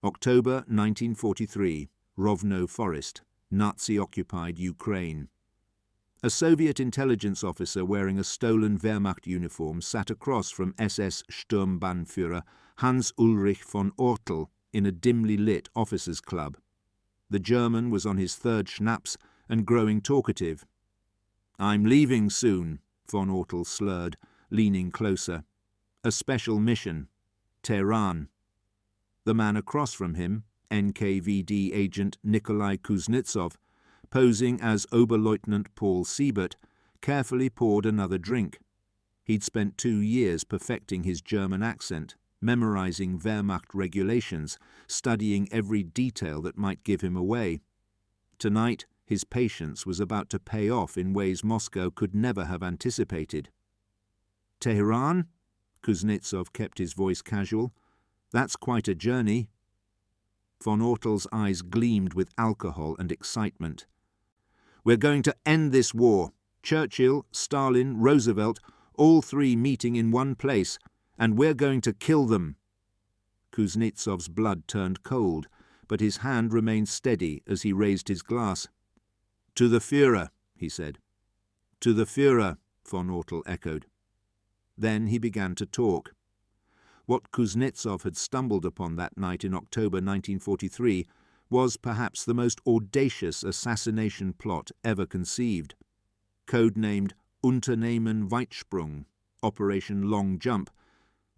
October 1943, Rovno Forest, Nazi-occupied Ukraine. A Soviet intelligence officer wearing a stolen Wehrmacht uniform sat across from SS Sturmbannführer Hans-Ulrich von Ortel in a dimly lit officers' club. The German was on his third schnapps and growing talkative. "I'm leaving soon," von Ortel slurred, leaning closer. "A special mission. Tehran." The man across from him, NKVD agent Nikolai Kuznetsov, posing as Oberleutnant Paul Siebert, carefully poured another drink. He'd spent 2 years perfecting his German accent, memorizing Wehrmacht regulations, studying every detail that might give him away. Tonight, his patience was about to pay off in ways Moscow could never have anticipated. "Tehran?" Kuznetsov kept his voice casual. "That's quite a journey." Von Ortel's eyes gleamed with alcohol and excitement. "We're going to end this war. Churchill, Stalin, Roosevelt, all 3 meeting in one place, and we're going to kill them." Kuznetsov's blood turned cold, but his hand remained steady as he raised his glass. "To the Führer," he said. "To the Führer," von Ortel echoed. Then he began to talk. What Kuznetsov had stumbled upon that night in October 1943 was perhaps the most audacious assassination plot ever conceived. Codenamed Unternehmen Weitsprung, Operation Long Jump,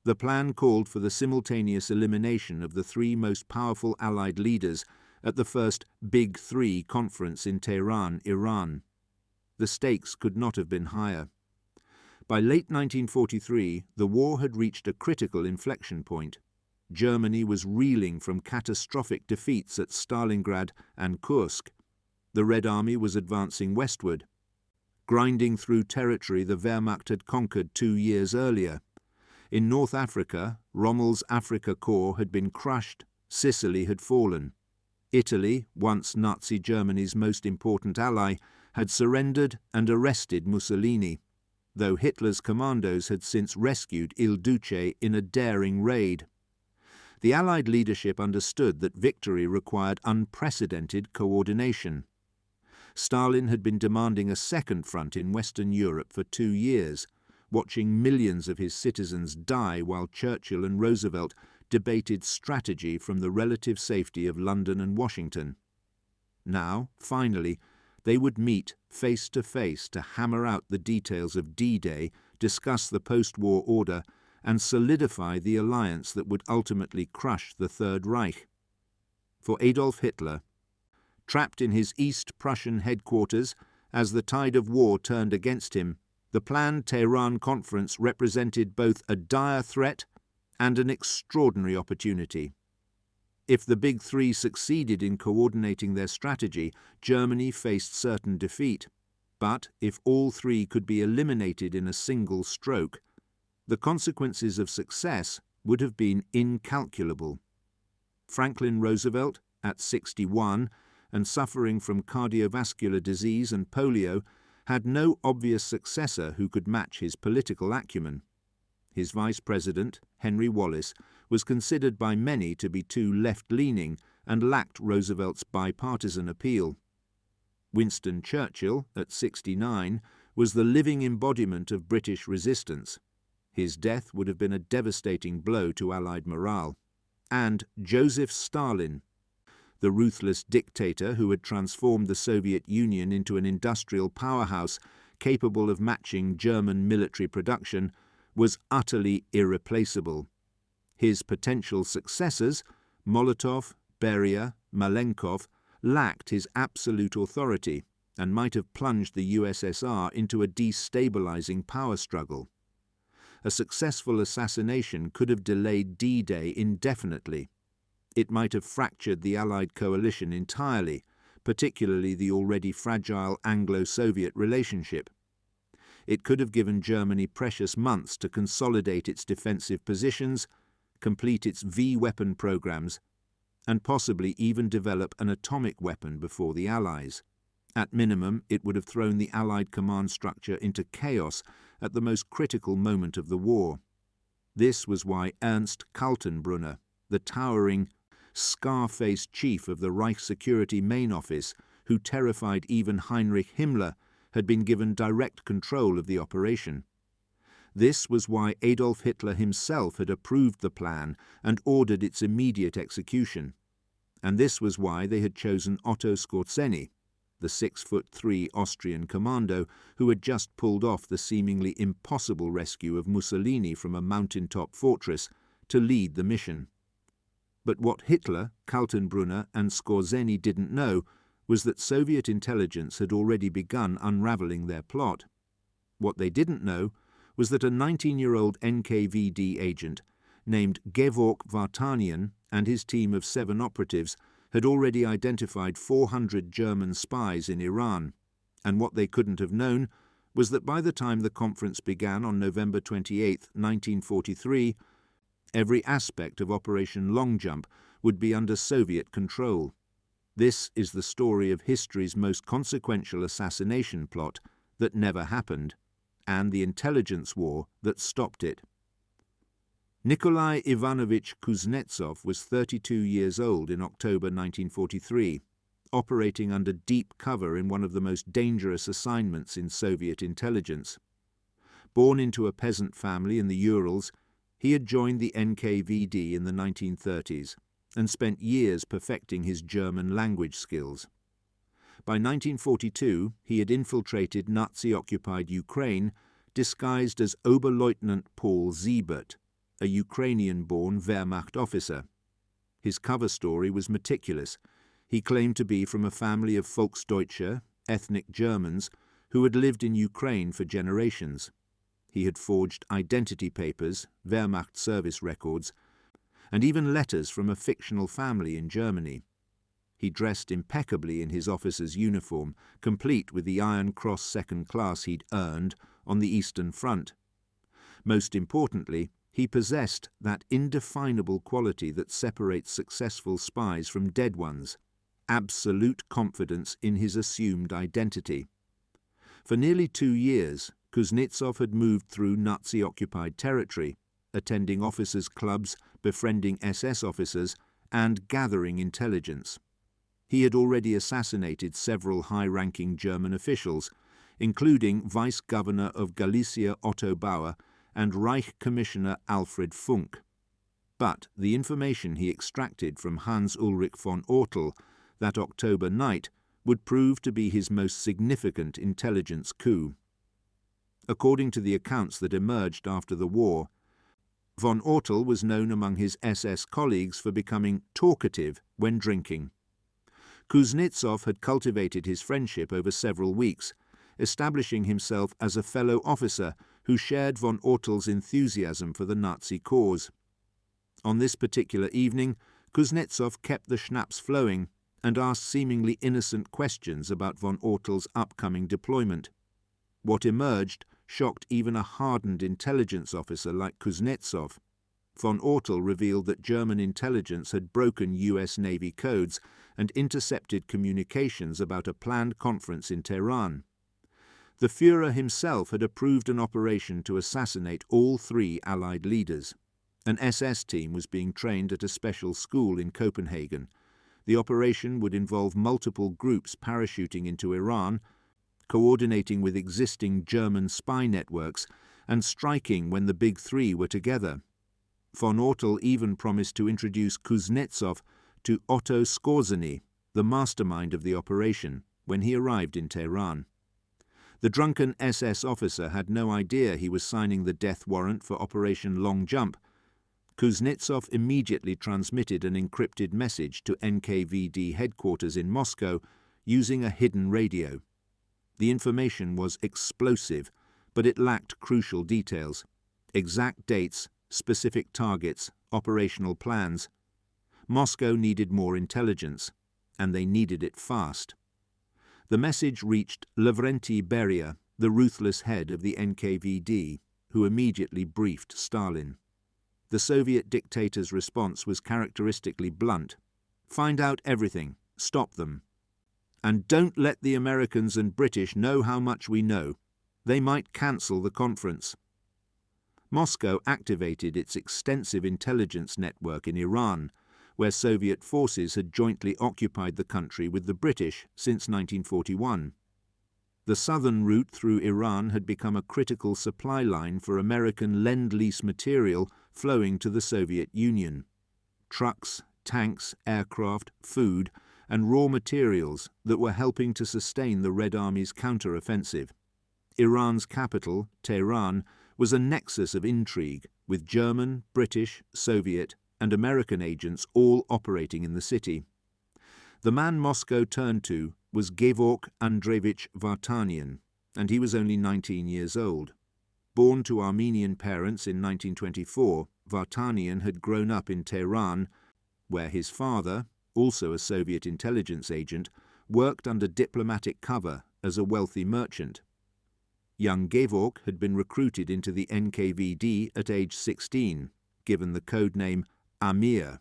the plan called for the simultaneous elimination of the 3 most powerful Allied leaders at the first Big Three conference in Tehran, Iran. The stakes could not have been higher. By late 1943, the war had reached a critical inflection point. Germany was reeling from catastrophic defeats at Stalingrad and Kursk. The Red Army was advancing westward, grinding through territory the Wehrmacht had conquered 2 years earlier. In North Africa, Rommel's Afrika Korps had been crushed, Sicily had fallen. Italy, once Nazi Germany's most important ally, had surrendered and arrested Mussolini, though Hitler's commandos had since rescued Il Duce in a daring raid. The Allied leadership understood that victory required unprecedented coordination. Stalin had been demanding a second front in Western Europe for 2 years, watching millions of his citizens die while Churchill and Roosevelt debated strategy from the relative safety of London and Washington. Now, finally, they would meet face to face to hammer out the details of D-Day, discuss the post-war order, and solidify the alliance that would ultimately crush the Third Reich. For Adolf Hitler, trapped in his East Prussian headquarters as the tide of war turned against him, the planned Tehran conference represented both a dire threat and an extraordinary opportunity. If the Big Three succeeded in coordinating their strategy, Germany faced certain defeat. But if all 3 could be eliminated in a single stroke, the consequences of success would have been incalculable. Franklin Roosevelt, at 61 and suffering from cardiovascular disease and polio, had no obvious successor who could match his political acumen. His vice president, Henry Wallace, was considered by many to be too left-leaning and lacked Roosevelt's bipartisan appeal. Winston Churchill, at 69, was the living embodiment of British resistance. His death would have been a devastating blow to Allied morale. And Joseph Stalin, the ruthless dictator who had transformed the Soviet Union into an industrial powerhouse capable of matching German military production, was utterly irreplaceable. His potential successors, Molotov, Beria, Malenkov, lacked his absolute authority and might have plunged the USSR into a destabilizing power struggle. A successful assassination could have delayed D-Day indefinitely. It might have fractured the Allied coalition entirely, particularly the already fragile Anglo-Soviet relationship. It could have given Germany precious months to consolidate its defensive positions, complete its V-weapon programs, and possibly even develop an atomic weapon before the Allies. At minimum, it would have thrown the Allied command structure into chaos at the most critical moment of the war. This was why Ernst Kaltenbrunner, the towering scar-faced chief of the Reich Security Main Office, who terrified even Heinrich Himmler, had been given direct control of the operation. This was why Adolf Hitler himself had approved the plan and ordered its immediate execution. And this was why they had chosen Otto Skorzeny, the 6'3" Austrian commando who had just pulled off the seemingly impossible rescue of Mussolini from a mountaintop fortress, to lead the mission. But what Hitler, Kaltenbrunner and Skorzeny didn't know was that Soviet intelligence had already begun unraveling their plot. What they didn't know was that a 19-year-old NKVD agent named Gevorg Vartanian and his team of 7 operatives had already identified 400 German spies in Iran, and what they couldn't have known was that by the time the conference began on November 28, 1943, every aspect of Operation Long Jump would be under Soviet control. This is the story of history's most consequential assassination plot that never happened, and the intelligence war that stopped it. Nikolai Ivanovich Kuznetsov was 32 years old in October 1943, operating under deep cover in one of the most dangerous assignments in Soviet intelligence. Born into a peasant family in the Urals, he had joined the NKVD in the 1930s and spent years perfecting his German language skills. By 1942, he had infiltrated Nazi-occupied Ukraine, disguised as Oberleutnant Paul Siebert, a Ukrainian-born Wehrmacht officer. His cover story was meticulous. He claimed to be from a family of Volksdeutsche, ethnic Germans, who had lived in Ukraine for generations. He had forged identity papers, Wehrmacht service records, and even letters from a fictional family in Germany. He dressed impeccably in his officer's uniform, complete with the Iron Cross Second Class he'd earned on the Eastern Front. Most importantly, he possessed that indefinable quality that separates successful spies from dead ones: absolute confidence in his assumed identity. For nearly 2 years, Kuznetsov had moved through Nazi-occupied territory, attending officers' clubs, befriending SS officers, and gathering intelligence. He had already assassinated several high-ranking German officials, including Vice-Governor of Galicia Otto Bauer and Reich Commissioner Alfred Funk. But the information he extracted from Hans-Ulrich von Ortel that October night would prove to be his most significant intelligence coup. According to the accounts that emerged after the war, von Ortel was known among his SS colleagues for becoming talkative when drinking. Kuznetsov had cultivated his friendship over several weeks, establishing himself as a fellow officer who shared von Ortel's enthusiasm for the Nazi cause. On this particular evening, Kuznetsov kept the schnapps flowing and asked seemingly innocent questions about von Ortel's upcoming deployment. What emerged shocked even a hardened intelligence officer like Kuznetsov. Von Ortel revealed that German intelligence had broken US Navy codes and intercepted communications about a planned conference in Tehran. The Führer himself had approved an operation to assassinate all 3 Allied leaders. An SS team was being trained at a special school in Copenhagen. The operation would involve multiple groups parachuting into Iran, coordinating with existing German spy networks, and striking when the Big Three were together. Von Ortel even promised to introduce Kuznetsov to Otto Skorzeny, the mastermind of the operation, when he arrived in Tehran. The drunken SS officer had no idea he was signing the death warrant for Operation Long Jump. Kuznetsov immediately transmitted an encrypted message to NKVD headquarters in Moscow using a hidden radio. The information was explosive, but it lacked crucial details: exact dates, specific targets, operational plans. Moscow needed more intelligence, and they needed it fast. The message reached Lavrenti Beria, the ruthless head of the NKVD, who immediately briefed Stalin. The Soviet dictator's response was characteristically blunt: "Find out everything, stop them. And don't let the Americans and British know how much we know. They might cancel the conference." Moscow activated its extensive intelligence network in Iran, where Soviet forces had jointly occupied the country with the British since 1941. The southern route through Iran had become a critical supply line for American Lend-Lease material flowing to the Soviet Union. Trucks, tanks, aircraft, food, and raw materials that were helping to sustain the Red Army's counter-offensive. Iran's capital, Tehran, was a nexus of intrigue, with German, British, Soviet, and American agents all operating in the city. The man Moscow turned to was Gevorg Andreevich Vartanian, and he was only 19 years old. Born to Armenian parents in 1924, Vartanian had grown up in Tehran, where his father, also a Soviet intelligence agent, worked under diplomatic cover as a wealthy merchant. Young Gevorg had been recruited into the NKVD at age 16, given the code name Amir,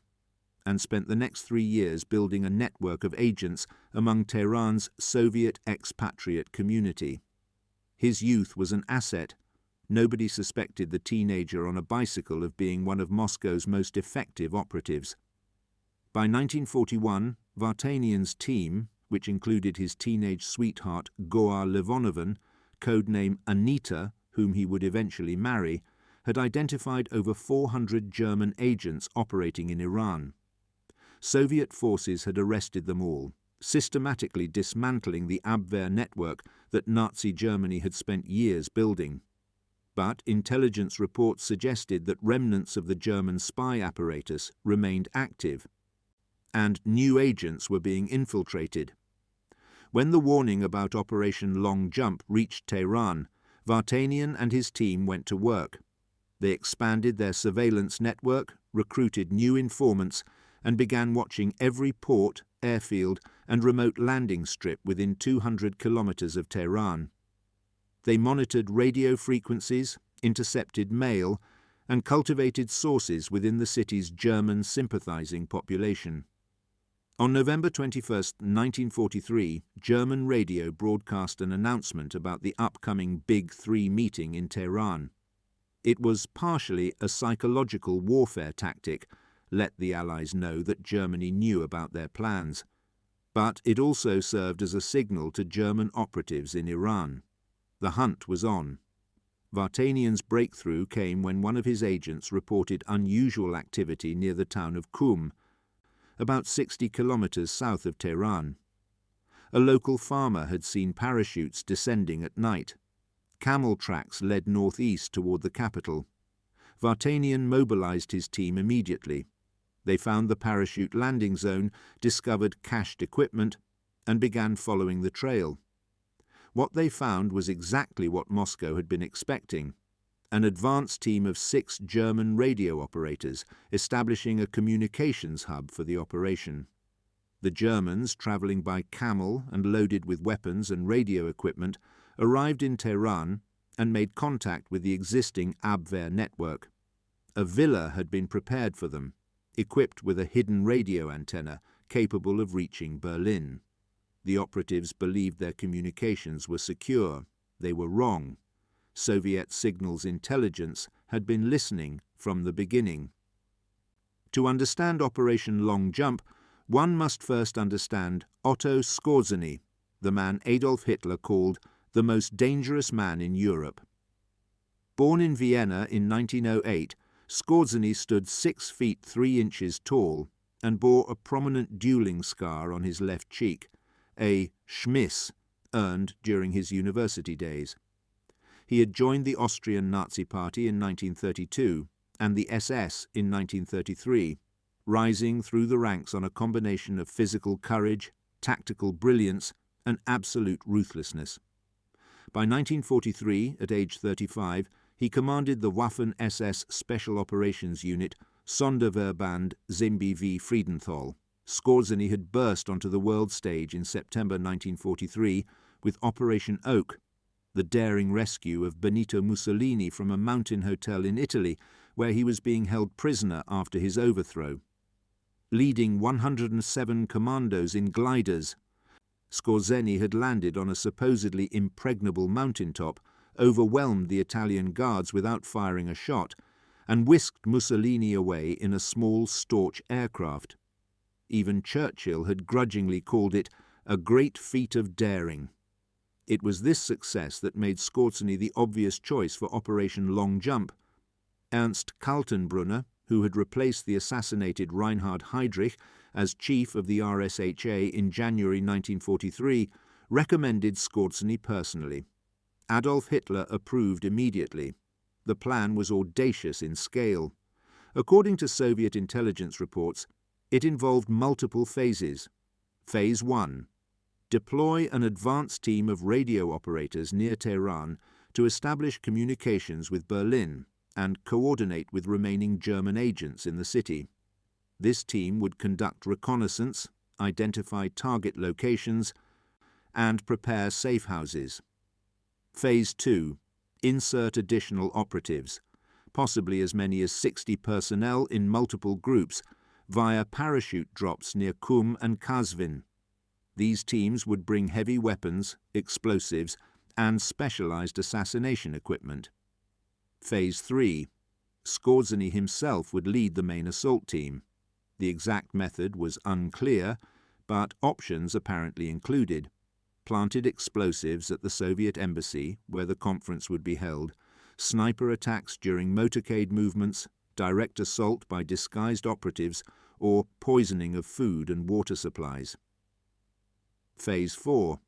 and spent the next 3 years building a network of agents among Tehran's Soviet expatriate community. His youth was an asset. Nobody suspected the teenager on a bicycle of being one of Moscow's most effective operatives. By 1941, Vartanian's team, which included his teenage sweetheart Goa Levonovan, codename Anita, whom he would eventually marry, had identified over 400 German agents operating in Iran. Soviet forces had arrested them all, systematically dismantling the Abwehr network that Nazi Germany had spent years building. But intelligence reports suggested that remnants of the German spy apparatus remained active, and new agents were being infiltrated. When the warning about Operation Long Jump reached Tehran, Vartanian and his team went to work. They expanded their surveillance network, recruited new informants, and began watching every port, airfield, and remote landing strip within 200 kilometers of Tehran. They monitored radio frequencies, intercepted mail, and cultivated sources within the city's German sympathizing population. On November 21, 1943, German radio broadcast an announcement about the upcoming Big Three meeting in Tehran. It was partially a psychological warfare tactic, let the Allies know that Germany knew about their plans, but it also served as a signal to German operatives in Iran. The hunt was on. Vartanian's breakthrough came when one of his agents reported unusual activity near the town of Qum, about 60 kilometers south of Tehran. A local farmer had seen parachutes descending at night. Camel tracks led northeast toward the capital. Vartanian mobilized his team immediately. They found the parachute landing zone, discovered cached equipment, and began following the trail. What they found was exactly what Moscow had been expecting: an advanced team of 6 German radio operators establishing a communications hub for the operation. The Germans, traveling by camel and loaded with weapons and radio equipment, arrived in Tehran and made contact with the existing Abwehr network. A villa had been prepared for them, equipped with a hidden radio antenna capable of reaching Berlin. The operatives believed their communications were secure. They were wrong. Soviet signals intelligence had been listening from the beginning. To understand Operation Long Jump, one must first understand Otto Skorzeny, the man Adolf Hitler called the most dangerous man in Europe. Born in Vienna in 1908, Skorzeny stood 6 feet 3 inches tall and bore a prominent dueling scar on his left cheek, a Schmiss earned during his university days. He had joined the Austrian Nazi Party in 1932 and the SS in 1933, rising through the ranks on a combination of physical courage, tactical brilliance, and absolute ruthlessness. By 1943, at age 35, he commanded the Waffen-SS Special Operations Unit Sonderverband Zimbabwe Friedenthal. Skorzeny had burst onto the world stage in September 1943 with Operation Oak, the daring rescue of Benito Mussolini from a mountain hotel in Italy where he was being held prisoner after his overthrow. Leading 107 commandos in gliders, Skorzeny had landed on a supposedly impregnable mountaintop, overwhelmed the Italian guards without firing a shot, and whisked Mussolini away in a small Storch aircraft, Even Churchill had grudgingly called it a great feat of daring. It was this success that made Skorzeny the obvious choice for Operation Long Jump. Ernst Kaltenbrunner, who had replaced the assassinated Reinhard Heydrich as chief of the RSHA in January 1943, recommended Skorzeny personally. Adolf Hitler approved immediately. The plan was audacious in scale. According to Soviet intelligence reports, it involved multiple phases. Phase 1. Deploy an advanced team of radio operators near Tehran to establish communications with Berlin and coordinate with remaining German agents in the city. This team would conduct reconnaissance, identify target locations, and prepare safe houses. Phase 2. Insert additional operatives, possibly as many as 60 personnel in multiple groups, via parachute drops near Kum and Kazvin. These teams would bring heavy weapons, explosives, and specialized assassination equipment. Phase 3. Skorzeny himself would lead the main assault team. The exact method was unclear, but options apparently included: planted explosives at the Soviet embassy, where the conference would be held, sniper attacks during motorcade movements, direct assault by disguised operatives, or poisoning of food and water supplies. Phase 4.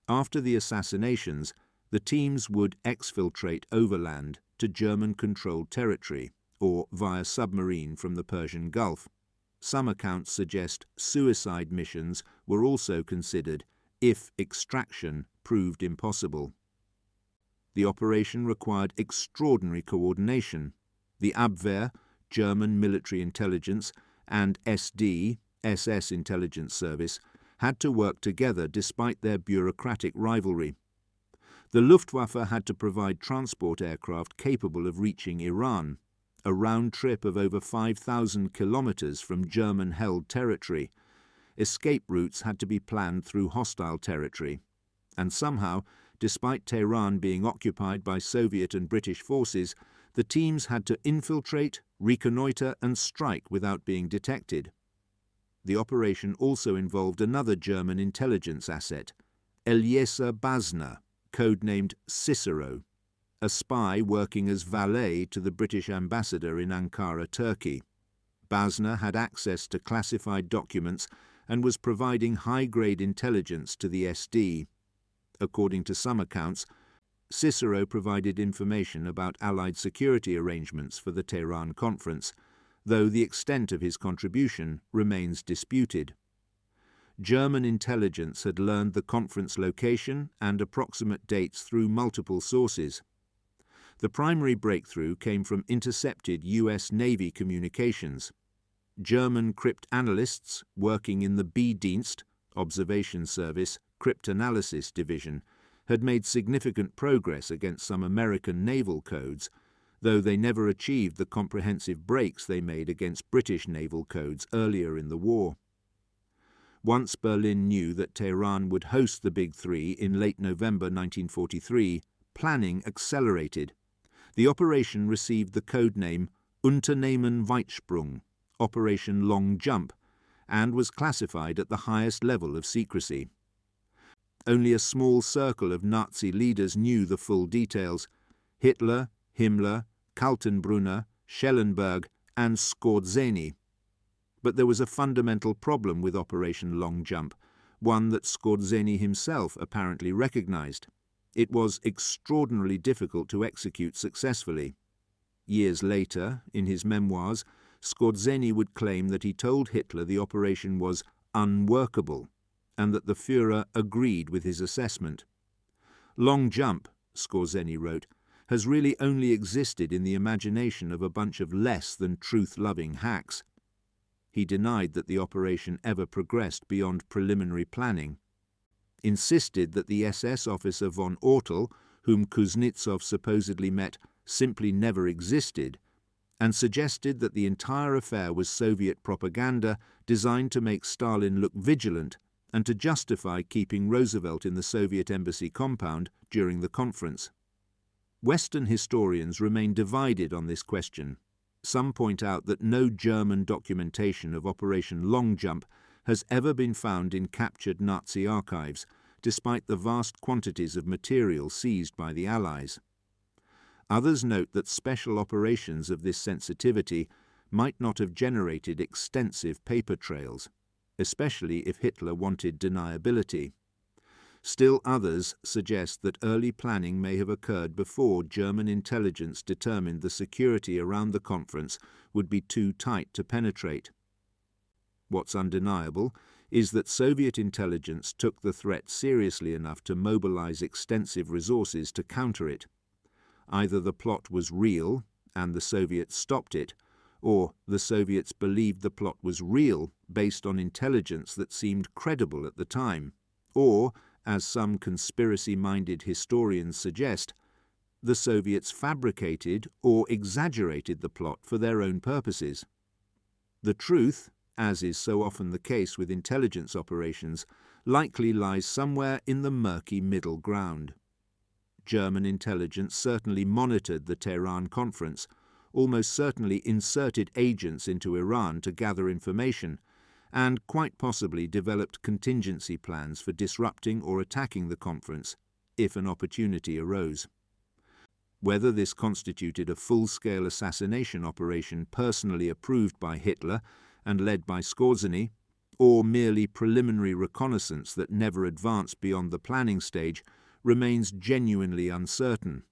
After the assassinations, the teams would exfiltrate overland to German-controlled territory, or via submarine from the Persian Gulf. Some accounts suggest suicide missions were also considered if extraction proved impossible. The operation required extraordinary coordination. The Abwehr, German military intelligence, and SD, SS intelligence service, had to work together despite their bureaucratic rivalry. The Luftwaffe had to provide transport aircraft capable of reaching Iran, a round trip of over 5,000 kilometers from German-held territory. Escape routes had to be planned through hostile territory, and somehow, despite Tehran being occupied by Soviet and British forces, the teams had to infiltrate, reconnoiter, and strike without being detected. The operation also involved another German intelligence asset, Eliezer Basner, codenamed Cicero, a spy working as valet to the British ambassador in Ankara, Turkey. Basner had access to classified documents and was providing high-grade intelligence to the SD. According to some accounts, Cicero provided information about Allied security arrangements for the Tehran conference, though the extent of his contribution remains disputed. German intelligence had learned the conference location and approximate dates through multiple sources. The primary breakthrough came from intercepted US Navy communications. German cryptanalysts working in the B-Dienst, Observation Service, Cryptanalysis Division, had made significant progress against some American naval codes, though they never achieved the comprehensive breaks they made against British naval codes earlier in the war. Once Berlin knew that Tehran would host the Big Three in late November 1943, planning accelerated. The operation received the codename Unternehmen Weitsprung, Operation Long Jump, and was classified at the highest level of secrecy. Only a small circle of Nazi leaders knew the full details: Hitler, Himmler, Kaltenbrunner, Schellenberg, and Skorzeny. But there was a fundamental problem with Operation Long Jump, one that Skorzeny himself apparently recognized. It was extraordinarily difficult to execute successfully. Years later, in his memoirs, Skorzeny would claim that he told Hitler the operation was unworkable, and that the Führer agreed with his assessment. Long Jump, Skorzeny wrote, has really only existed in the imagination of a bunch of less than truth-loving hacks. He denied that the operation ever progressed beyond preliminary planning, insisted that the SS officer von Ortel, whom Kuznetsov supposedly met, simply never existed, and suggested that the entire affair was Soviet propaganda designed to make Stalin look vigilant and to justify keeping Roosevelt in the Soviet embassy compound during the conference. Western historians remain divided on this question. Some point out that no German documentation of Operation Long Jump has ever been found in captured Nazi archives, despite the vast quantities of material seized by the Allies. Others note that special operations of this sensitivity might not have generated extensive paper trails, especially if Hitler wanted deniability. Still others suggest that early planning may have occurred before German intelligence determined the security around the conference would be too tight to penetrate. What's undeniable is that Soviet intelligence took the threat seriously enough to mobilize extensive resources to counter it. Either the plot was real and the Soviets stopped it, or the Soviets believed the plot was real based on intelligence that seemed credible at the time, or, as some conspiracy-minded historians suggest, the Soviets fabricated or exaggerated the plot for their own purposes. The truth, as is so often the case with intelligence operations, likely lies somewhere in the murky middle ground. German intelligence certainly monitored the Tehran conference, almost certainly inserted agents into Iran to gather information, and quite possibly developed contingency plans for disrupting or attacking the conference if an opportunity arose. Whether this constituted a full-scale assassination operation personally approved by Hitler and led by Skorzeny, or merely preliminary reconnaissance that never advanced beyond the planning stage, remains genuinely uncertain.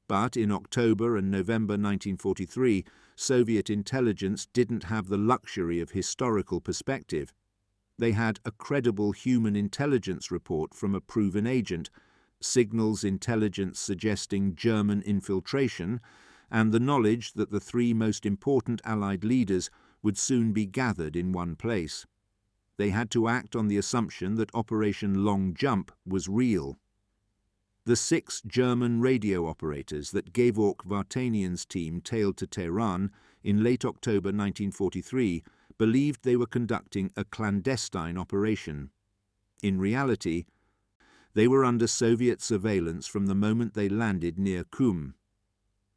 But in October and November 1943, Soviet intelligence didn't have the luxury of historical perspective. They had a credible human intelligence report from a proven agent, signals intelligence suggesting German infiltration, and the knowledge that the three most important Allied leaders would soon be gathered in one place. They had to act on the assumption that Operation Long Jump was real. The 6 German radio operators that Gevorg Vartanian's team tailed to Tehran in late October 1943 believed they were conducting a clandestine operation. In reality, they were under Soviet surveillance from the moment they landed near Qum.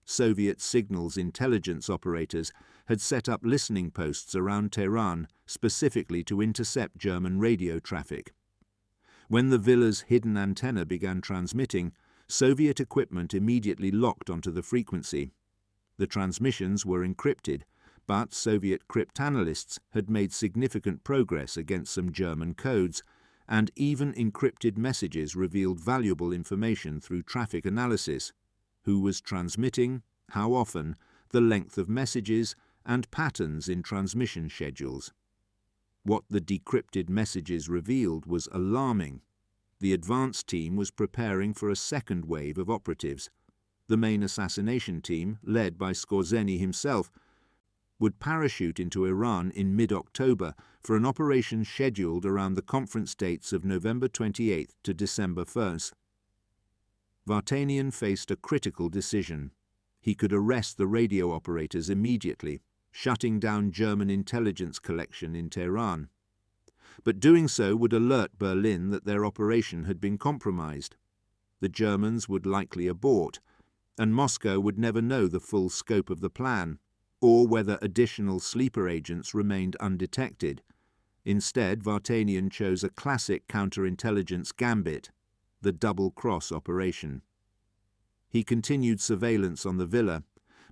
Soviet signals intelligence operators had set up listening posts around Tehran specifically to intercept German radio traffic. When the villa's hidden antenna began transmitting, Soviet equipment immediately locked onto the frequency. The transmissions were encrypted, but Soviet cryptanalysts had made significant progress against some German codes, and even encrypted messages revealed valuable information through traffic analysis: who was transmitting, how often, the length of messages, and patterns in transmission schedules. What the decrypted messages revealed was alarming. The advance team was preparing for a second wave of operatives. The main assassination team, led by Skorzeny himself, would parachute into Iran in mid-October for an operation scheduled around the conference dates of November 28th to December 1st. Vartanian faced a critical decision. He could arrest the radio operators immediately, shutting down German intelligence collection in Tehran. But doing so would alert Berlin that their operation had been compromised. The Germans would likely abort, and Moscow would never know the full scope of the plan, or whether additional sleeper agents remained undetected. Instead, Vartanian chose a classic counterintelligence gambit, the double-cross operation. He continued surveillance on the villa,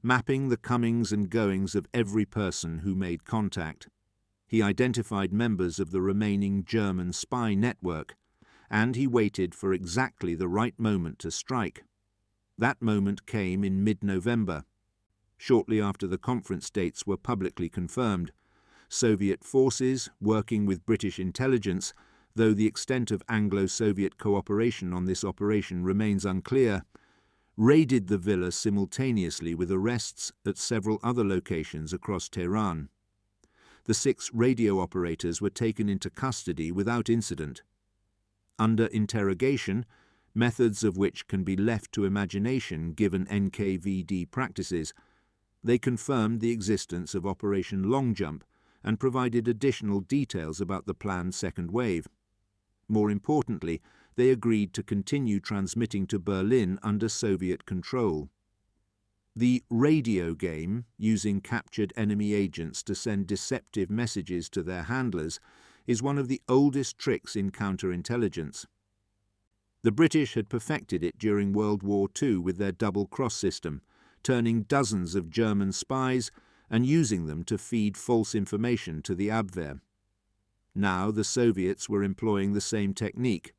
mapping the comings and goings of every person who made contact. He identified members of the remaining German spy network, and he waited for exactly the right moment to strike. That moment came in mid-November. Shortly after the conference dates were publicly confirmed, Soviet forces, working with British intelligence, though the extent of Anglo-Soviet cooperation on this operation remains unclear, raided the villa simultaneously with arrests at several other locations across Tehran. The 6 radio operators were taken into custody without incident. Under interrogation, methods of which can be left to imagination given NKVD practices, they confirmed the existence of Operation Long Jump and provided additional details about the planned second wave. More importantly, they agreed to continue transmitting to Berlin under Soviet control. The radio game, using captured enemy agents to send deceptive messages to their handlers, is one of the oldest tricks in counterintelligence. The British had perfected it during World War II with their double-cross system, turning dozens of German spies and using them to feed false information to the Abwehr. Now the Soviets were employing the same technique.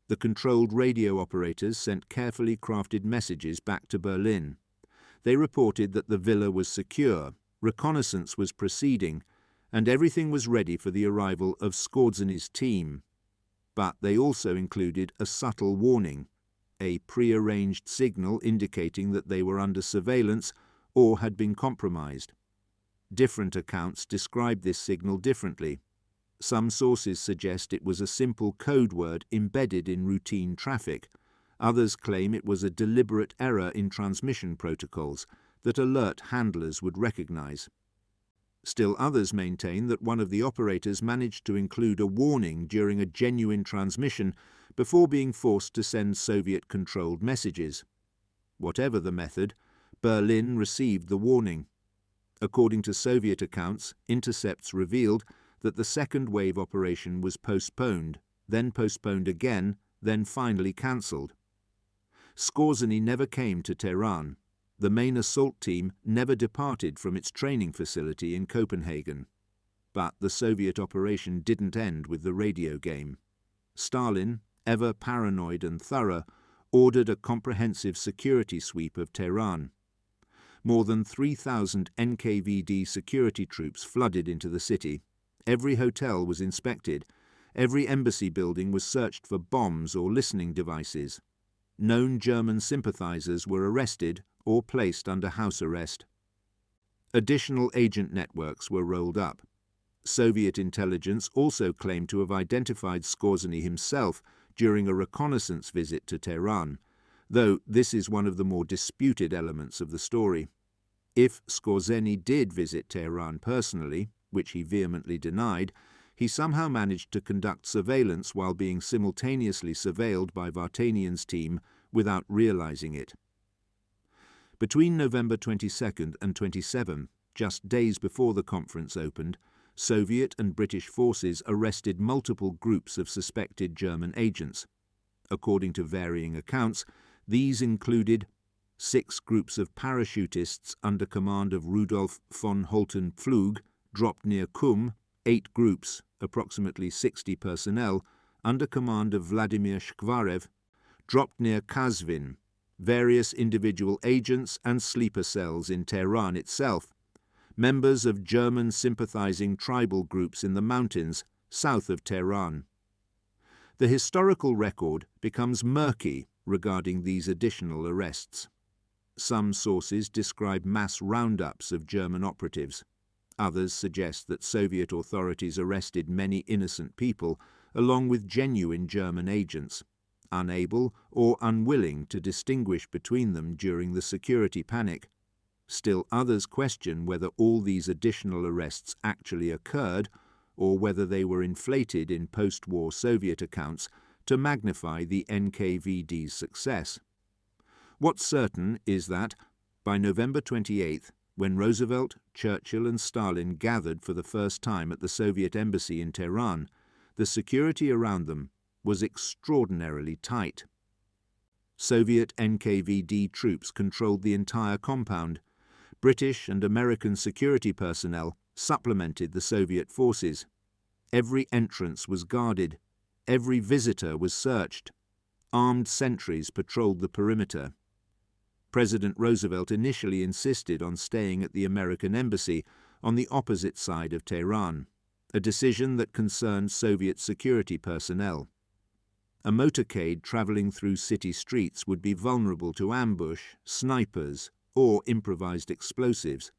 The controlled radio operators sent carefully crafted messages back to Berlin. They reported that the villa was secure, reconnaissance was proceeding, and everything was ready for the arrival of Skorzeny's team. But they also included a subtle warning, a pre-arranged signal indicating that they were under surveillance or had been compromised. Different accounts describe this signal differently. Some sources suggest it was a simple code word embedded in routine traffic. Others claim it was a deliberate error in transmission protocols that alert handlers would recognize. Still others maintain that one of the operators managed to include a warning during a genuine transmission before being forced to send Soviet-controlled messages. Whatever the method, Berlin received the warning. According to Soviet accounts, intercepts revealed that the second wave operation was postponed again, then finally cancelled. Skorzeny never came to Tehran. The main assault team never departed from its training facility in Copenhagen. But the Soviet operation didn't end with the radio game. Stalin, ever paranoid and thorough, ordered a comprehensive security sweep of Tehran. More than 3,000 NKVD security troops flooded into the city. Every hotel was inspected. Every embassy building was searched for bombs or listening devices. Known German sympathizers were arrested or placed under house arrest. Additional agent networks were rolled up. Soviet intelligence also claimed to have identified Skorzeny himself during a reconnaissance visit to Tehran, though this is one of the more disputed elements of the story. If Skorzeny did visit Tehran personally, which he vehemently denied, he somehow managed to conduct surveillance while being simultaneously surveilled by Vartanian's team without realizing it. Between November 22nd and 27, just days before the conference opened, Soviet and British forces arrested multiple groups of suspected German agents. According to varying accounts, these included 6 groups of parachutists under command of Rudolf von Holten-Pflug, dropped near Kum, 8 groups, approximately 60 personnel, under command of Vladimir Shkvarev, dropped near Kazvin, various individual agents and sleeper cells in Tehran itself, members of German sympathizing tribal groups in the mountains south of Tehran. The historical record becomes murky regarding these additional arrests. Some sources describe mass roundups of German operatives. Others suggest that Soviet authorities arrested many innocent people along with genuine German agents, unable or unwilling to distinguish between them during the security panic. Still others question whether all these additional arrests actually occurred or whether they were inflated in post-war Soviet accounts to magnify the NKVD's success. What's certain is that, by November 28th, when Roosevelt, Churchill and Stalin gathered for the first time at the Soviet embassy in Tehran, the security around them was extraordinarily tight. Soviet NKVD troops controlled the entire compound. British and American security personnel supplemented the Soviet forces. Every entrance was guarded. Every visitor was searched. Armed sentries patrolled the perimeter. President Roosevelt initially insisted on staying at the American embassy on the opposite side of Tehran, a decision that concerned Soviet security personnel. A motorcade traveling through city streets would be vulnerable to ambush, snipers, or improvised explosives.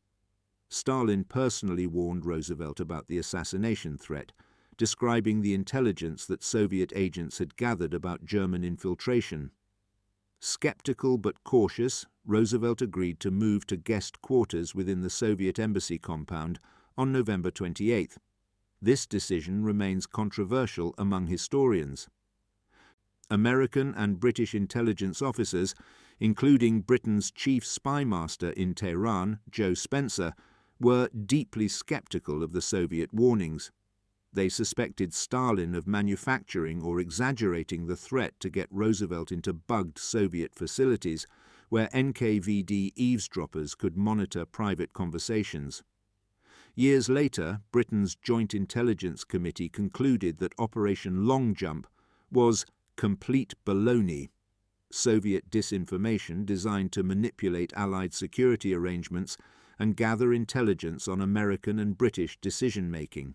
Stalin personally warned Roosevelt about the assassination threat, describing the intelligence that Soviet agents had gathered about German infiltration. Skeptical but cautious, Roosevelt agreed to move to guest quarters within the Soviet embassy compound on November 28th. This decision remains controversial among historians. American and British intelligence officers, including Britain's chief spy master in Tehran, Joe Spencer, were deeply skeptical of the Soviet warnings. They suspected Stalin of manufacturing or exaggerating the threat to get Roosevelt into bugged Soviet facilities where NKVD eavesdroppers could monitor private conversations. Years later, Britain's Joint Intelligence Committee concluded that Operation Long Jump was complete baloney, Soviet disinformation designed to manipulate Allied security arrangements and gather intelligence on American and British decision-making.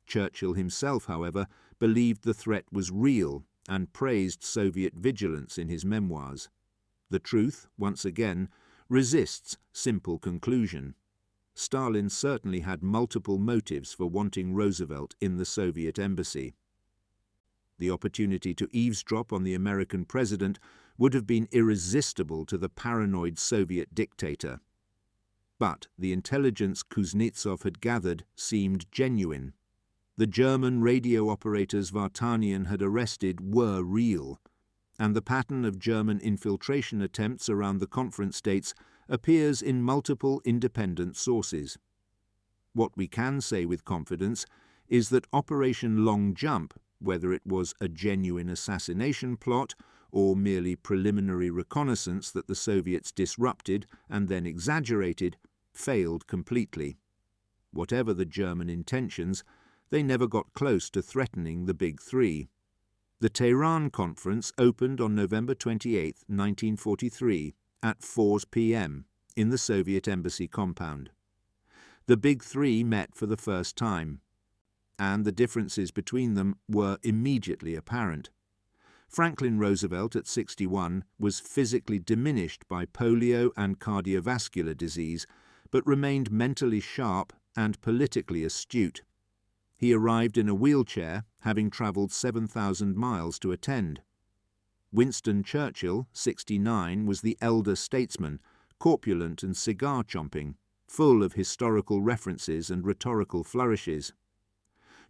Churchill himself, however, believed the threat was real and praised Soviet vigilance in his memoirs. The truth, once again, resists simple conclusion. Stalin certainly had multiple motives for wanting Roosevelt in the Soviet embassy. The opportunity to eavesdrop on the American president would have been irresistible to the paranoid Soviet dictator. But the intelligence Kuznetsov had gathered seemed genuine. The German radio operators Vartanian had arrested were real, and the pattern of German infiltration attempts around the conference states appears in multiple independent sources. What we can say with confidence is that Operation Long Jump, whether it was a genuine assassination plot or merely preliminary reconnaissance that the Soviets disrupted and then exaggerated, failed completely. Whatever the German intentions, they never got close to threatening the Big Three. The Tehran conference opened on November 28, 1943, at 4 p.m. in the Soviet embassy compound. The Big Three met for the first time, and the differences between them were immediately apparent. Franklin Roosevelt, at 61, was physically diminished by polio and cardiovascular disease, but remained mentally sharp and politically astute. He arrived in a wheelchair, having travelled 7,000 miles to attend. Winston Churchill, 69, was the elder statesman, corpulent and cigar-chomping, full of historical references and rhetorical flourishes.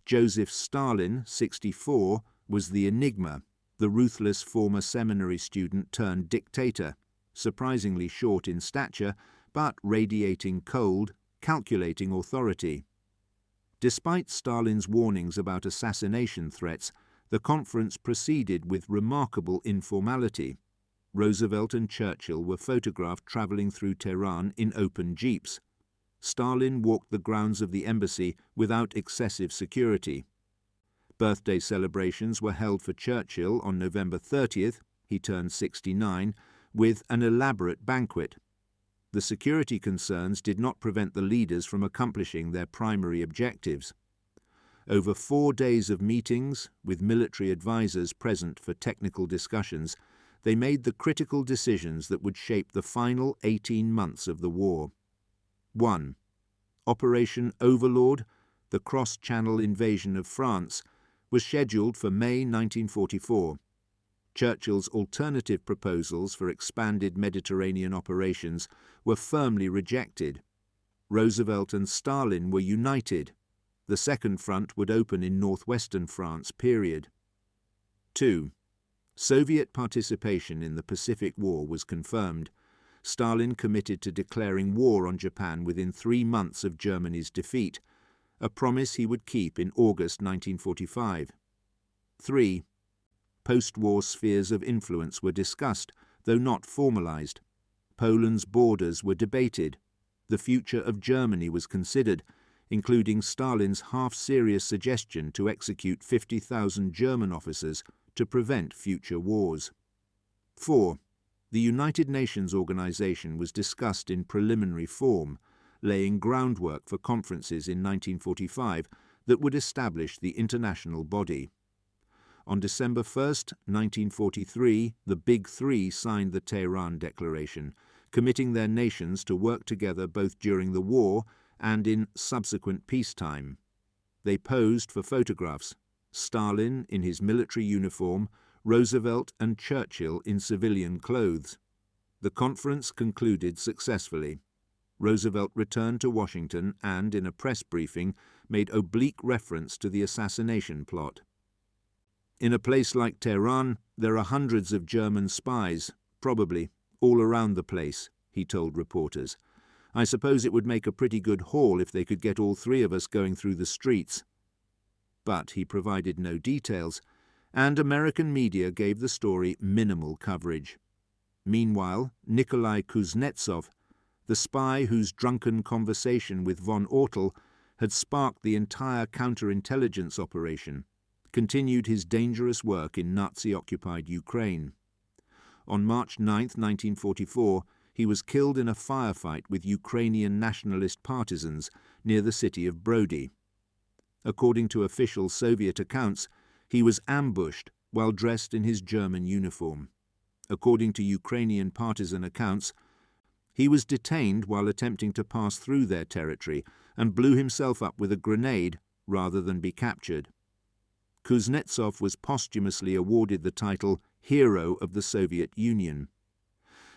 Joseph Stalin, 64, was the enigma, the ruthless former seminary student turned dictator, surprisingly short in stature, but radiating cold, calculating authority. Despite Stalin's warnings about assassination threats, the conference proceeded with remarkable informality. Roosevelt and Churchill were photographed travelling through Tehran in open jeeps. Stalin walked the grounds of the embassy without excessive security. Birthday celebrations were held for Churchill on November 30th, he turned 69, with an elaborate banquet. The security concerns did not prevent the leaders from accomplishing their primary objectives. Over 4 days of meetings, with military advisers present for technical discussions, they made the critical decisions that would shape the final 18 months of the war. 1. Operation Overlord, the cross-channel invasion of France, was scheduled for May 1944. Churchill's alternative proposals for expanded Mediterranean operations were firmly rejected. Roosevelt and Stalin were united. The second front would open in northwestern France, period. 2. Soviet participation in the Pacific War was confirmed. Stalin committed to declaring war on Japan within 3 months of Germany's defeat, a promise he would keep in August 1945. 3. Post-war spheres of influence were discussed, though not formalized. Poland's borders were debated. The future of Germany was considered, including Stalin's half-serious suggestion to execute 50,000 German officers to prevent future wars. 4. The United Nations organization was discussed in preliminary form, laying groundwork for conferences in 1945 that would establish the international body. On December 1, 1943, the Big Three signed the Tehran Declaration, committing their nations to work together both during the war and in subsequent peacetime. They posed for photographs, Stalin in his military uniform, Roosevelt and Churchill in civilian clothes. The conference concluded successfully. Roosevelt returned to Washington and, in a press briefing, made oblique reference to the assassination plot. In a place like Tehran, there are hundreds of German spies, probably, all around the place, he told reporters. I suppose it would make a pretty good haul if they could get all three of us going through the streets. But he provided no details, and American media gave the story minimal coverage. Meanwhile, Nikolai Kuznetsov, the spy whose drunken conversation with von Ortel had sparked the entire counterintelligence operation, continued his dangerous work in Nazi-occupied Ukraine. On March 9, 1944, he was killed in a firefight with Ukrainian nationalist partisans near the city of Brody. According to official Soviet accounts, he was ambushed while dressed in his German uniform. According to Ukrainian partisan accounts, he was detained while attempting to pass through their territory and blew himself up with a grenade rather than be captured. Kuznetsov was posthumously awarded the title Hero of the Soviet Union.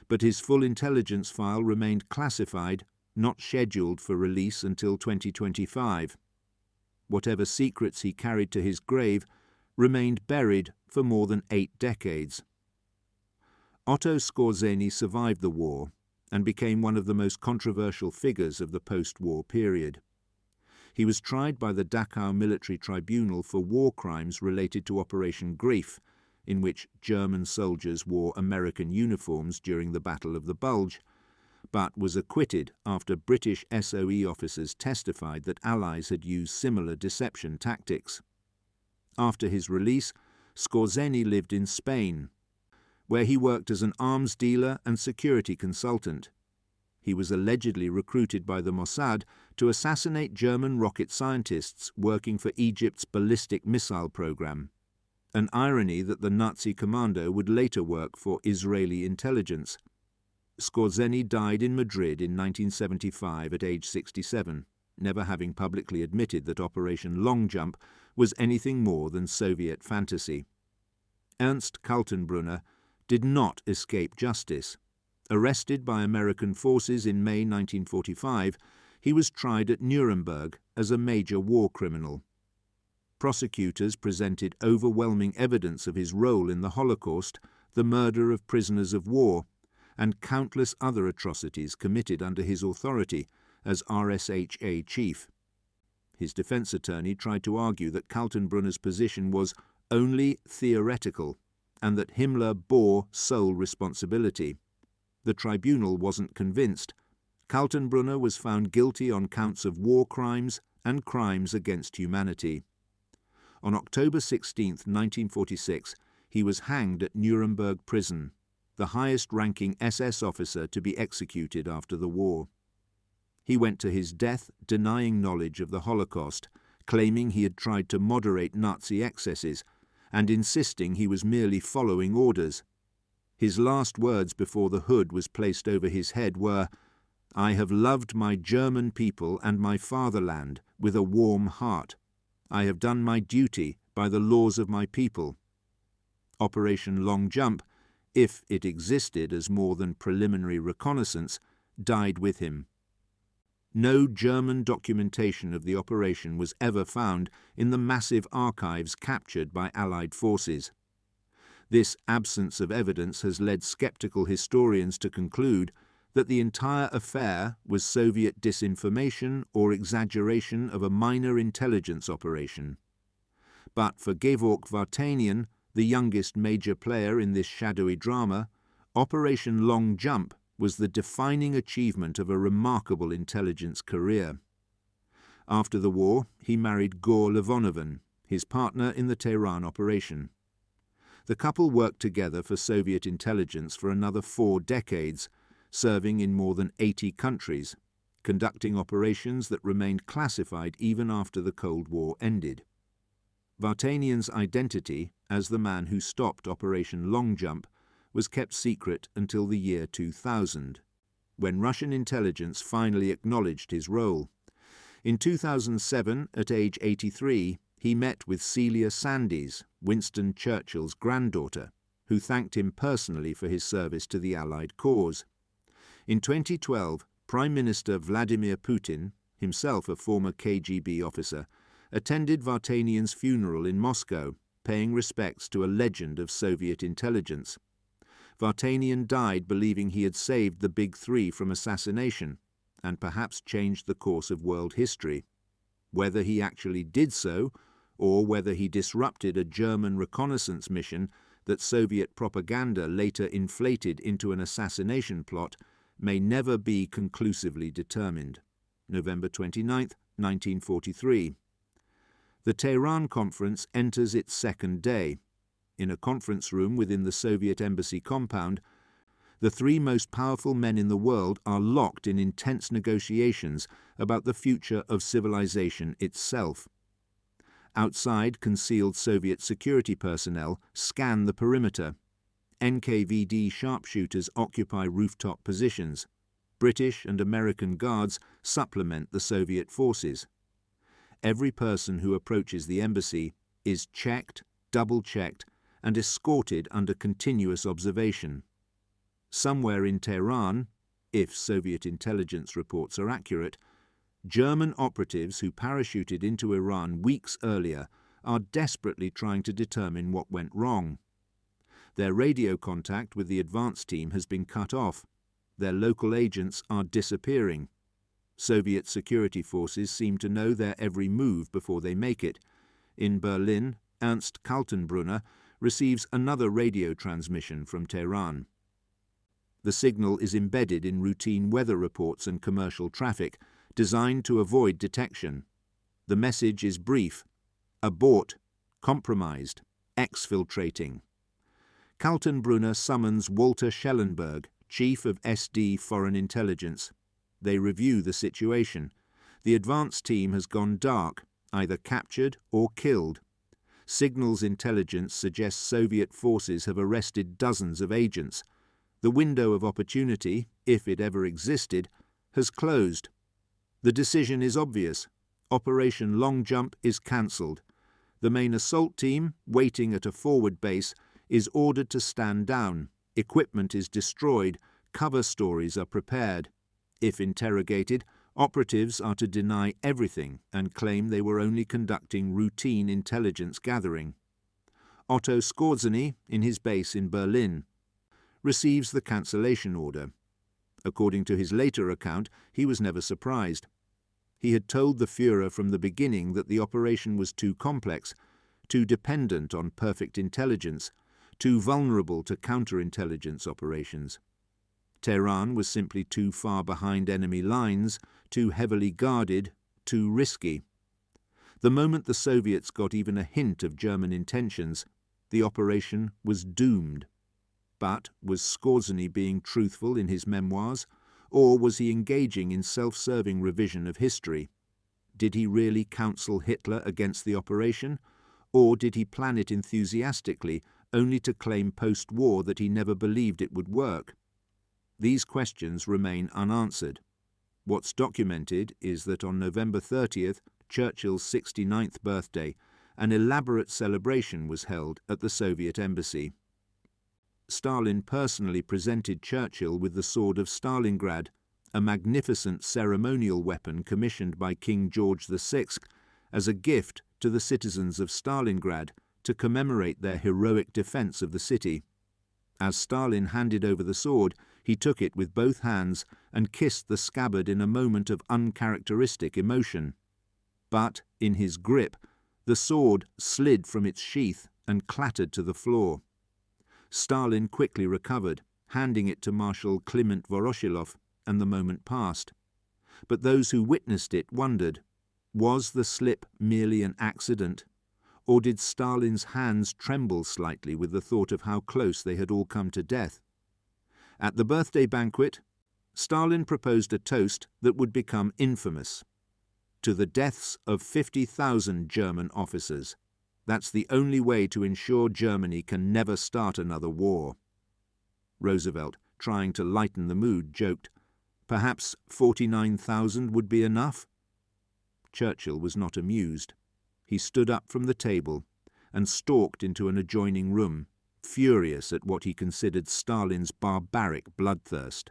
But his full intelligence file remained classified, not scheduled for release until 2025. Whatever secrets he carried to his grave remained buried for more than 8 decades. Otto Skorzeny survived the war and became one of the most controversial figures of the post-war period. He was tried by the Dachau Military Tribunal for war crimes related to Operation Grief, in which German soldiers wore American uniforms during the Battle of the Bulge, but was acquitted after British SOE officers testified that Allies had used similar deception tactics. After his release, Skorzeny lived in Spain, where he worked as an arms dealer and security consultant. He was allegedly recruited by the Mossad to assassinate German rocket scientists working for Egypt's ballistic missile program, an irony that the Nazi commando would later work for Israeli intelligence. Skorzeny died in Madrid in 1975 at age 67, never having publicly admitted that Operation Long Jump was anything more than Soviet fantasy. Ernst Kaltenbrunner did not escape justice. Arrested by American forces in May 1945, he was tried at Nuremberg as a major war criminal. Prosecutors presented overwhelming evidence of his role in the Holocaust, the murder of prisoners of war, and countless other atrocities committed under his authority as RSHA chief. His defense attorney tried to argue that Kaltenbrunner's position was only theoretical and that Himmler bore sole responsibility. The tribunal wasn't convinced. Kaltenbrunner was found guilty on counts of war crimes and crimes against humanity. On October 16, 1946, he was hanged at Nuremberg prison, the highest-ranking SS officer to be executed after the war. He went to his death denying knowledge of the Holocaust, claiming he had tried to moderate Nazi excesses, and insisting he was merely following orders. His last words before the hood was placed over his head were, "I have loved my German people and my fatherland with a warm heart. I have done my duty by the laws of my people." Operation Long Jump, if it existed as more than preliminary reconnaissance, died with him. No German documentation of the operation was ever found in the massive archives captured by Allied forces. This absence of evidence has led skeptical historians to conclude that the entire affair was Soviet disinformation or exaggeration of a minor intelligence operation. But for Gevorg Vartanian, the youngest major player in this shadowy drama, Operation Long Jump was the defining achievement of a remarkable intelligence career. After the war, he married Gor Levonovan, his partner in the Tehran operation. The couple worked together for Soviet intelligence for another 4 decades, serving in more than 80 countries, conducting operations that remained classified even after the Cold War ended. Vartanian's identity as the man who stopped Operation Long Jump was kept secret until the year 2000, when Russian intelligence finally acknowledged his role. In 2007, at age 83, he met with Celia Sandys, Winston Churchill's granddaughter, who thanked him personally for his service to the Allied cause. In 2012, Prime Minister Vladimir Putin, himself a former KGB officer, attended Vartanian's funeral in Moscow paying respects to a legend of Soviet intelligence. Vartanian died believing he had saved the Big Three from assassination, and perhaps changed the course of world history. Whether he actually did so, or whether he disrupted a German reconnaissance mission that Soviet propaganda later inflated into an assassination plot, may never be conclusively determined. November 29, 1943. The Tehran conference enters its second day. In a conference room within the Soviet embassy compound, the three most powerful men in the world are locked in intense negotiations about the future of civilization itself. Outside, concealed Soviet security personnel scan the perimeter. NKVD sharpshooters occupy rooftop positions. British and American guards supplement the Soviet forces. Every person who approaches the embassy is checked, double-checked, and escorted under continuous observation. Somewhere in Tehran, if Soviet intelligence reports are accurate, German operatives who parachuted into Iran weeks earlier are desperately trying to determine what went wrong. Their radio contact with the advance team has been cut off. Their local agents are disappearing. Soviet security forces seem to know their every move before they make it. In Berlin, Ernst Kaltenbrunner receives another radio transmission from Tehran. The signal is embedded in routine weather reports and commercial traffic, designed to avoid detection. The message is brief: abort, compromised, exfiltrating. Kaltenbrunner summons Walter Schellenberg, Chief of SD Foreign Intelligence. They review the situation. The advance team has gone dark, either captured or killed. Signals intelligence suggests Soviet forces have arrested dozens of agents. The window of opportunity, if it ever existed, has closed. The decision is obvious. Operation Long Jump is cancelled. The main assault team, waiting at a forward base, is ordered to stand down. Equipment is destroyed. Cover stories are prepared. If interrogated, operatives are to deny everything and claim they were only conducting routine intelligence gathering. Otto Skorzeny, in his base in Berlin, receives the cancellation order. According to his later account, he was never surprised. He had told the Führer from the beginning that the operation was too complex, too dependent on perfect intelligence, too vulnerable to counterintelligence operations. Tehran was simply too far behind enemy lines, too heavily guarded, too risky. The moment the Soviets got even a hint of German intentions, the operation was doomed. But was Skorzeny being truthful in his memoirs, or was he engaging in self-serving revision of history? Did he really counsel Hitler against the operation, or did he plan it enthusiastically, only to claim post-war that he never believed it would work? These questions remain unanswered. What's documented is that on November 30th, Churchill's 69th birthday, an elaborate celebration was held at the Soviet embassy. Stalin personally presented Churchill with the Sword of Stalingrad, a magnificent ceremonial weapon commissioned by King George VI as a gift to the citizens of Stalingrad to commemorate their heroic defense of the city. As Stalin handed over the sword, he took it with both hands and kissed the scabbard in a moment of uncharacteristic emotion. But, in his grip, the sword slid from its sheath and clattered to the floor. Stalin quickly recovered, handing it to Marshal Kliment Voroshilov, and the moment passed. But those who witnessed it wondered, was the slip merely an accident, or did Stalin's hands tremble slightly with the thought of how close they had all come to death? At the birthday banquet, Stalin proposed a toast that would become infamous. To the deaths of 50,000 German officers. That's the only way to ensure Germany can never start another war. Roosevelt, trying to lighten the mood, joked, "Perhaps 49,000 would be enough?" Churchill was not amused. He stood up from the table and stalked into an adjoining room, furious at what he considered Stalin's barbaric bloodthirst.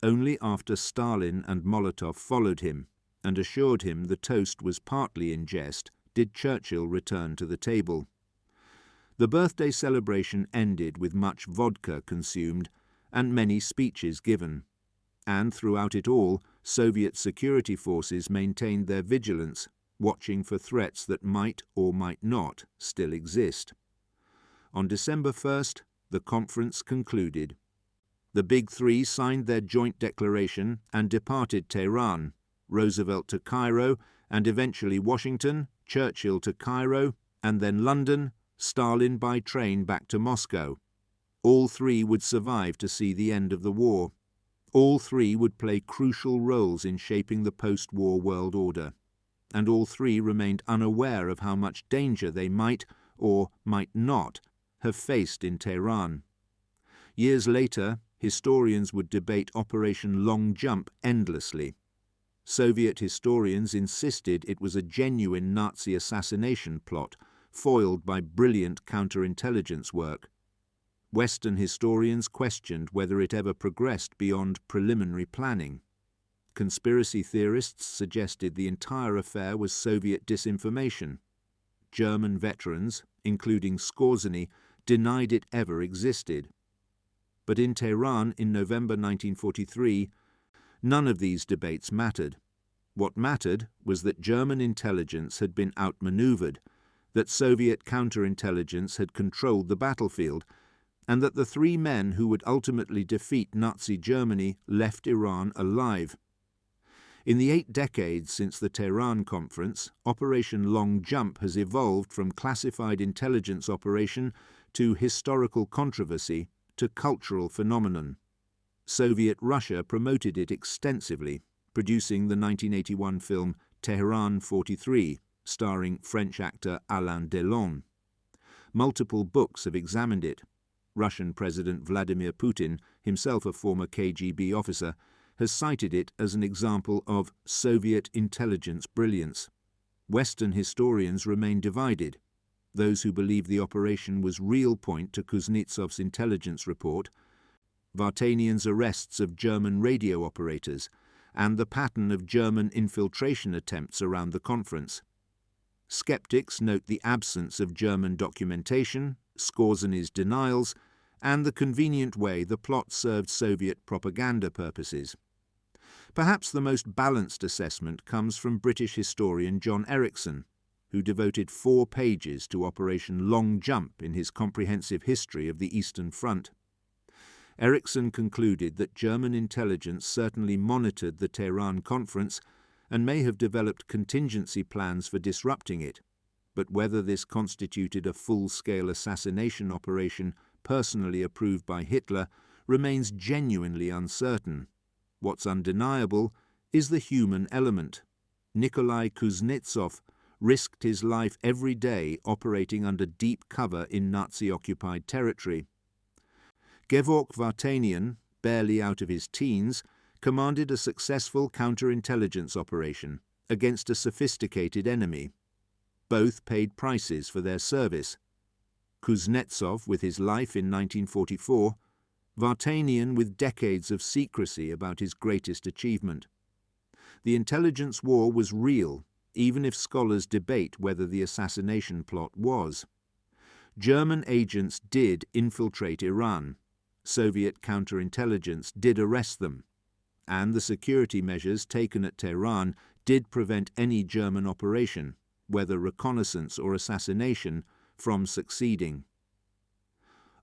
Only after Stalin and Molotov followed him and assured him the toast was partly in jest did Churchill return to the table. The birthday celebration ended with much vodka consumed and many speeches given, and throughout it all, Soviet security forces maintained their vigilance, watching for threats that might or might not still exist. On December 1st, the conference concluded. The Big Three signed their joint declaration and departed Tehran, Roosevelt to Cairo, and eventually Washington, Churchill to Cairo, and then London, Stalin by train back to Moscow. All three would survive to see the end of the war. All three would play crucial roles in shaping the post-war world order, and all three remained unaware of how much danger they might, or might not, have faced in Tehran. Years later, historians would debate Operation Long Jump endlessly. Soviet historians insisted it was a genuine Nazi assassination plot, foiled by brilliant counterintelligence work. Western historians questioned whether it ever progressed beyond preliminary planning. Conspiracy theorists suggested the entire affair was Soviet disinformation. German veterans, including Skorzeny, denied it ever existed. But in Tehran in November 1943, none of these debates mattered. What mattered was that German intelligence had been outmaneuvered, that Soviet counterintelligence had controlled the battlefield, and that the three men who would ultimately defeat Nazi Germany left Iran alive. In the 8 decades since the Tehran Conference, Operation Long Jump has evolved from classified intelligence operation to historical controversy to cultural phenomenon. Soviet Russia promoted it extensively, producing the 1981 film Tehran 43, starring French actor Alain Delon. Multiple books have examined it. Russian President Vladimir Putin, himself a former KGB officer, has cited it as an example of Soviet intelligence brilliance. Western historians remain divided. Those who believe the operation was real point to Kuznetsov's intelligence report, Vartanian's arrests of German radio operators, and the pattern of German infiltration attempts around the conference. Skeptics note the absence of German documentation, Skorzeny's denials, and the convenient way the plot served Soviet propaganda purposes. Perhaps the most balanced assessment comes from British historian John Erickson, who devoted 4 pages to Operation Long Jump in his comprehensive history of the Eastern Front. Erickson concluded that German intelligence certainly monitored the Tehran Conference and may have developed contingency plans for disrupting it, but whether this constituted a full-scale assassination operation personally approved by Hitler remains genuinely uncertain. What's undeniable is the human element. Nikolai Kuznetsov risked his life every day operating under deep cover in Nazi-occupied territory. Gevorg Vartanian, barely out of his teens, commanded a successful counterintelligence operation against a sophisticated enemy. Both paid prices for their service. Kuznetsov with his life in 1944, Vartanian with decades of secrecy about his greatest achievement. The intelligence war was real, even if scholars debate whether the assassination plot was. German agents did infiltrate Iran. Soviet counterintelligence did arrest them, and the security measures taken at Tehran did prevent any German operation, whether reconnaissance or assassination, from succeeding.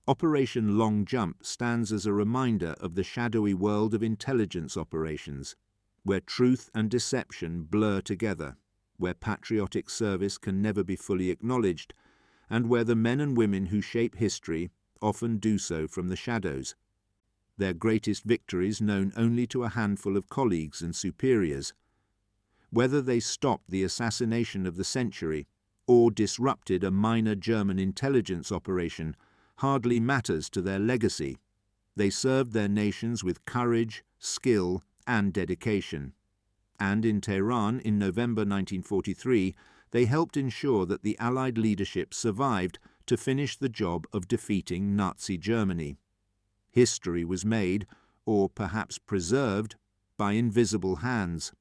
Operation Long Jump stands as a reminder of the shadowy world of intelligence operations, where truth and deception blur together, where patriotic service can never be fully acknowledged, and where the men and women who shape history often do so from the shadows, their greatest victories known only to a handful of colleagues and superiors. Whether they stopped the assassination of the century or disrupted a minor German intelligence operation hardly matters to their legacy. They served their nations with courage, skill, and dedication. And in Tehran in November 1943, they helped ensure that the Allied leadership survived to finish the job of defeating Nazi Germany. History was made, or perhaps preserved, by invisible hands,